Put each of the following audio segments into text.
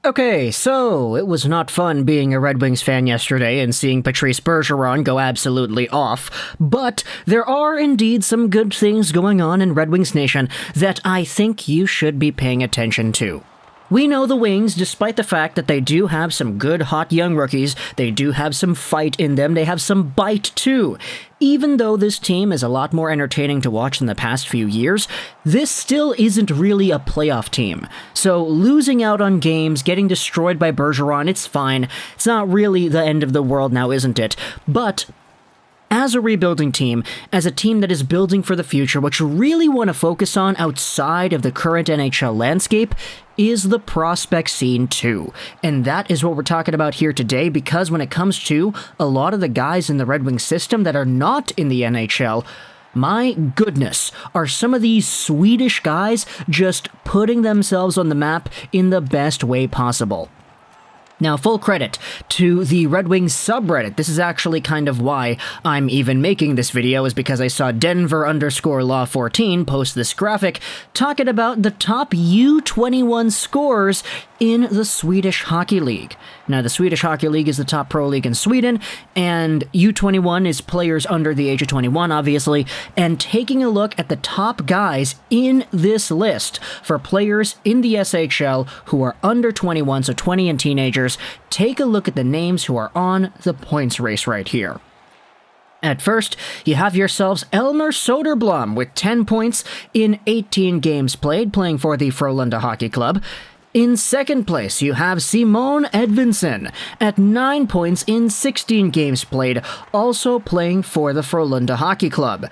Okay, so it was not fun being a Red Wings fan yesterday and seeing Patrice Bergeron go absolutely off, but there are indeed some good things going on in Red Wings Nation that I think you should be paying attention to. We know the Wings, despite the fact that they do have some good, hot young rookies, they do have some fight in them, they have some bite too. Even though this team is a lot more entertaining to watch than the past few years, this still isn't really a playoff team. So losing out on games, getting destroyed by Bergeron, it's fine. It's not really the end of the world now, isn't it? But as a rebuilding team, as a team that is building for the future, what you really want to focus on outside of the current NHL landscape is the prospect scene too. And that is what we're talking about here today, because when it comes to a lot of the guys in the Red Wings system that are not in the NHL, my goodness, are some of these Swedish guys just putting themselves on the map in the best way possible. Now, full credit to the Red Wings subreddit. This is actually kind of why I'm even making this video, is because I saw Denver_Law14 post this graphic talking about the top U21 scores in the Swedish Hockey League. Now, the Swedish Hockey League is the top pro league in Sweden, and U21 is players under the age of 21, obviously, and taking a look at the top guys in this list for players in the SHL who are under 21, so 20 and teenagers, take a look at the names who are on the points race right here. At first, you have yourselves Elmer Soderblom with 10 points in 18 games played, playing for the Frölunda Hockey Club. In second place, you have Simone Edvinson at 9 points in 16 games played, also playing for the Frölunda Hockey Club.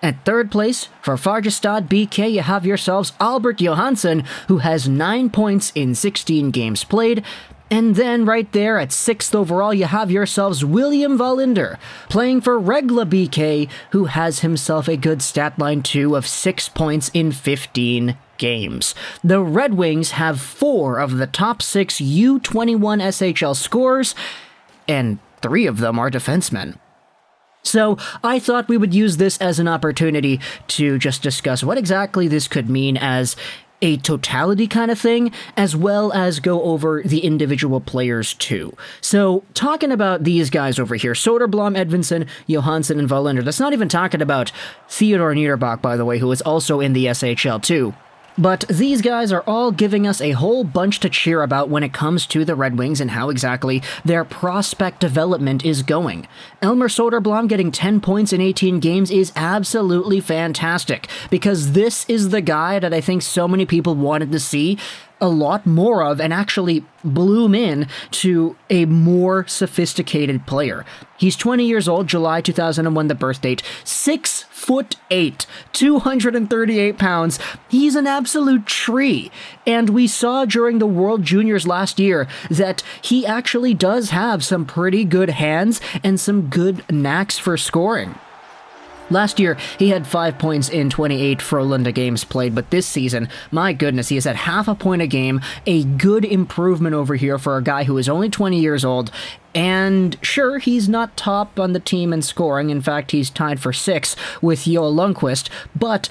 At third place, for Färjestad BK, you have yourselves Albert Johansson, who has 9 points in 16 games played. And then right there at 6th overall, you have yourselves William Wallinder, playing for Regla BK, who has himself a good stat line too of 6 points in 15 games. The Red Wings have 4 of the top 6 U21 SHL scorers, and 3 of them are defensemen. So I thought we would use this as an opportunity to just discuss what exactly this could mean as a totality kind of thing, as well as go over the individual players too. So, talking about these guys over here, Soderblom, Edvinsson, Johansson, and Wallinder. That's not even talking about Theodor Niederbach, by the way, who is also in the SHL too. But these guys are all giving us a whole bunch to cheer about when it comes to the Red Wings and how exactly their prospect development is going. Elmer Soderblom getting 10 points in 18 games is absolutely fantastic, because this is the guy that I think so many people wanted to see a lot more of and actually bloom in to a more sophisticated player. He's 20 years old, July 2001 the birth date, 6'8", 238 pounds. He's an absolute tree. And we saw during the World Juniors last year that he actually does have some pretty good hands and some good knacks for scoring. Last year, he had 5 points in 28 Frölunda games played, but this season, my goodness, he has had half a point a game, a good improvement over here for a guy who is only 20 years old, and sure, he's not top on the team in scoring. In fact, he's tied for 6 with Joel Lundqvist, but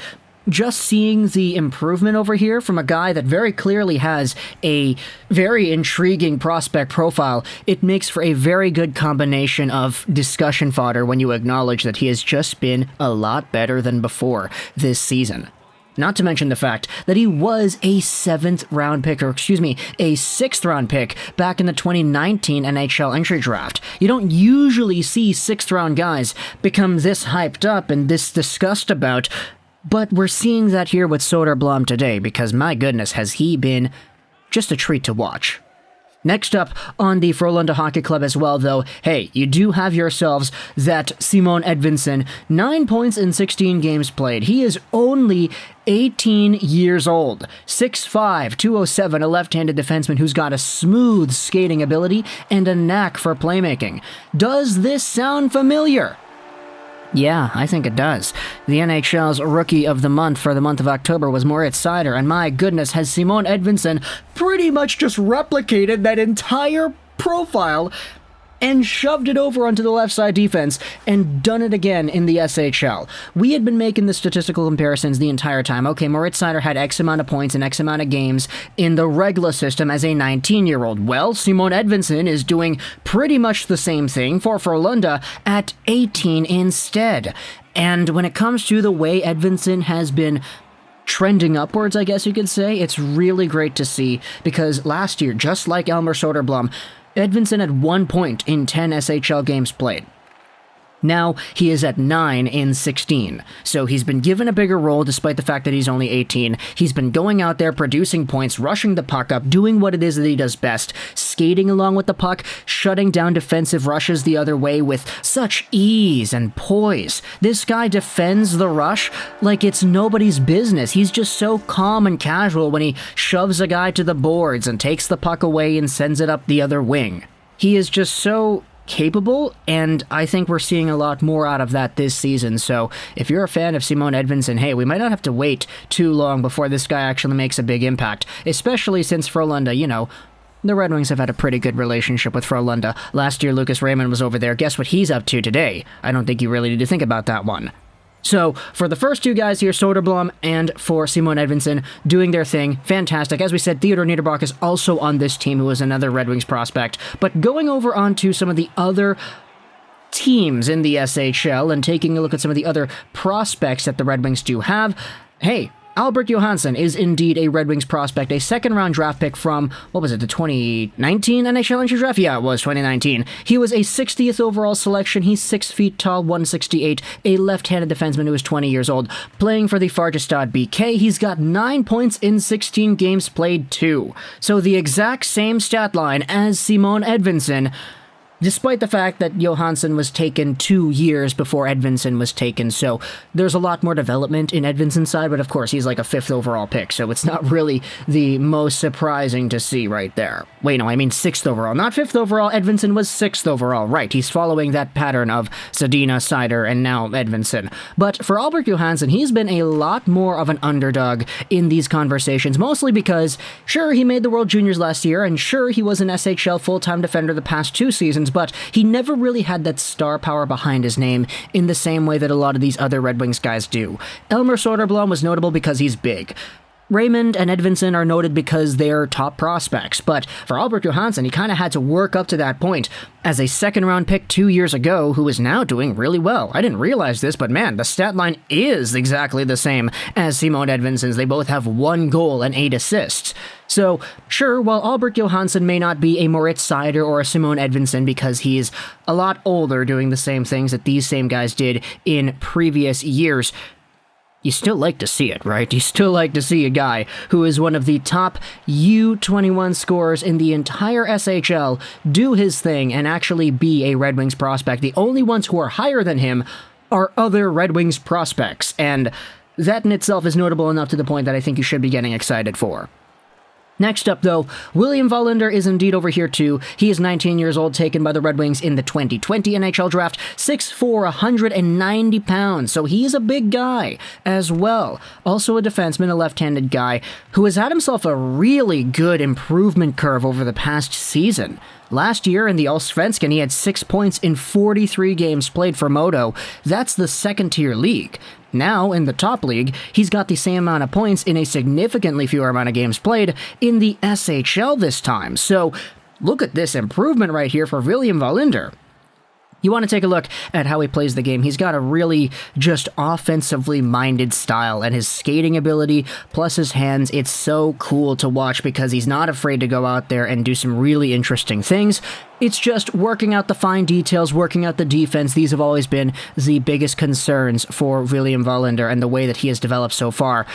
just seeing the improvement over here from a guy that very clearly has a very intriguing prospect profile, it makes for a very good combination of discussion fodder when you acknowledge that he has just been a lot better than before this season. Not to mention the fact that he was a 7th round pick, or excuse me, a 6th round pick back in the 2019 NHL Entry Draft. You don't usually see 6th round guys become this hyped up and this discussed about, but we're seeing that here with Soderblom today, because my goodness, has he been just a treat to watch. Next up on the Frölunda Hockey Club as well, though, hey, you do have yourselves that Simone Edvinson, 9 points in 16 games played. He is only 18 years old, 6'5", 207, a left-handed defenseman who's got a smooth skating ability and a knack for playmaking. Does this sound familiar? Yeah, I think it does. The NHL's Rookie of the Month for the month of October was Moritz Seider, and my goodness, has Simone Edvinson pretty much just replicated that entire profile and shoved it over onto the left side defense and done it again in the SHL. We had been making the statistical comparisons the entire time. Okay, Moritz Seider had X amount of points in X amount of games in the regular system as a 19-year-old. Well, Simone Edvinson is doing pretty much the same thing for Frölunda at 18 instead. And when it comes to the way Edvinson has been trending upwards, I guess you could say, it's really great to see, because last year, just like Elmer Soderblom, Edvinson had 1 point in 10 SHL games played. Now, he is at 9 in 16, so he's been given a bigger role despite the fact that he's only 18. He's been going out there, producing points, rushing the puck up, doing what it is that he does best, skating along with the puck, shutting down defensive rushes the other way with such ease and poise. This guy defends the rush like it's nobody's business. He's just so calm and casual when he shoves a guy to the boards and takes the puck away and sends it up the other wing. He is just so capable, and I think we're seeing a lot more out of that this season. So if you're a fan of Simone Edvinson, hey, we might not have to wait too long before this guy actually makes a big impact, especially since Frölunda, the Red Wings have had a pretty good relationship with Frölunda. Last year, Lucas Raymond was over there. Guess what he's up to today? I don't think you really need to think about that one. So, for the first two guys here, Soderblom and for Simone Edvinson, doing their thing, fantastic. As we said, Theodor Niederbach is also on this team, who is another Red Wings prospect. But going over onto some of the other teams in the SHL and taking a look at some of the other prospects that the Red Wings do have, hey, Albert Johansson is indeed a Red Wings prospect, a second-round draft pick from, the 2019 NHL Entry Draft? Yeah, it was 2019. He was a 60th overall selection. He's 6 feet tall, 168, a left-handed defenseman who is 20 years old, playing for the Färjestad BK. He's got 9 points in 16 games played, too. So the exact same stat line as Simone Edvinson, despite the fact that Johansson was taken 2 years before Edvinson was taken, so there's a lot more development in Edvinson's side, but of course he's like a 5th overall pick, so it's not really the most surprising to see right there. Wait, no, I mean 6th overall, not 5th overall. Edvinson was 6th overall, right. He's following that pattern of Zadina, Seider, and now Edvinson. But for Albert Johansson, he's been a lot more of an underdog in these conversations, mostly because, sure, he made the World Juniors last year, and sure, he was an SHL full-time defender the past 2 seasons, but he never really had that star power behind his name in the same way that a lot of these other Red Wings guys do. Elmer Soderblom was notable because he's big. Raymond and Edvinsson are noted because they're top prospects, but for Albert Johansson, he kind of had to work up to that point as a second-round pick 2 years ago who is now doing really well. I didn't realize this, but man, the stat line is exactly the same as Simone Edvinsson's. They both have 1 goal and 8 assists. So, sure, while Albert Johansson may not be a Moritz Seider or a Simone Edvinsson because he's a lot older doing the same things that these same guys did in previous years, you still like to see it, right? You still like to see a guy who is one of the top U21 scorers in the entire SHL do his thing and actually be a Red Wings prospect. The only ones who are higher than him are other Red Wings prospects, and that in itself is notable enough to the point that I think you should be getting excited for. Next up, though, William Wallinder is indeed over here, too. He is 19 years old, taken by the Red Wings in the 2020 NHL Draft, 6'4", 190 pounds, so he's a big guy as well. Also a defenseman, a left-handed guy, who has had himself a really good improvement curve over the past season. Last year in the Allsvenskan, he had 6 points in 43 games played for Modo. That's the second-tier league. Now, in the top league, he's got the same amount of points in a significantly fewer amount of games played in the SHL this time. So, look at this improvement right here for William Wallinder. You want to take a look at how he plays the game. He's got a really just offensively minded style, and his skating ability plus his hands, it's so cool to watch because he's not afraid to go out there and do some really interesting things. It's just working out the fine details, working out the defense. These have always been the biggest concerns for William Wallinder and the way that he has developed so far.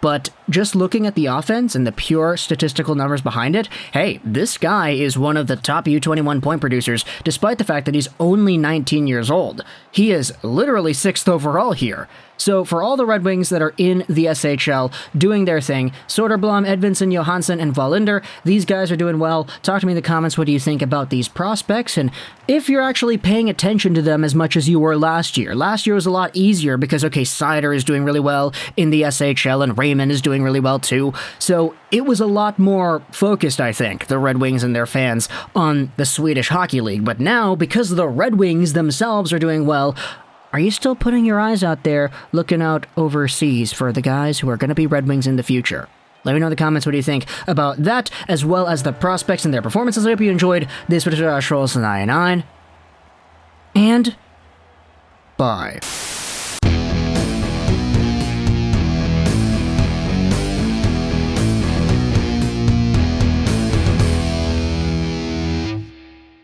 But just looking at the offense and the pure statistical numbers behind it, hey, this guy is one of the top U21 point producers, despite the fact that he's only 19 years old. He is literally 6th overall here. So for all the Red Wings that are in the SHL doing their thing, Soderblom, Edvinsson, Johansson, and Wallinder, these guys are doing well. Talk to me in the comments, what do you think about these prospects, and if you're actually paying attention to them as much as you were last year. Last year was a lot easier because, okay, Seider is doing really well in the SHL, and Raymond is doing really well too, so it was a lot more focused, I think, the Red Wings and their fans, on the Swedish Hockey League. But now, because the Red Wings themselves are doing well, are you still putting your eyes out there, looking out overseas for the guys who are going to be Red Wings in the future? Let me know in the comments what do you think about that, as well as the prospects and their performances. I hope you enjoyed this particular Trolls 99, and bye.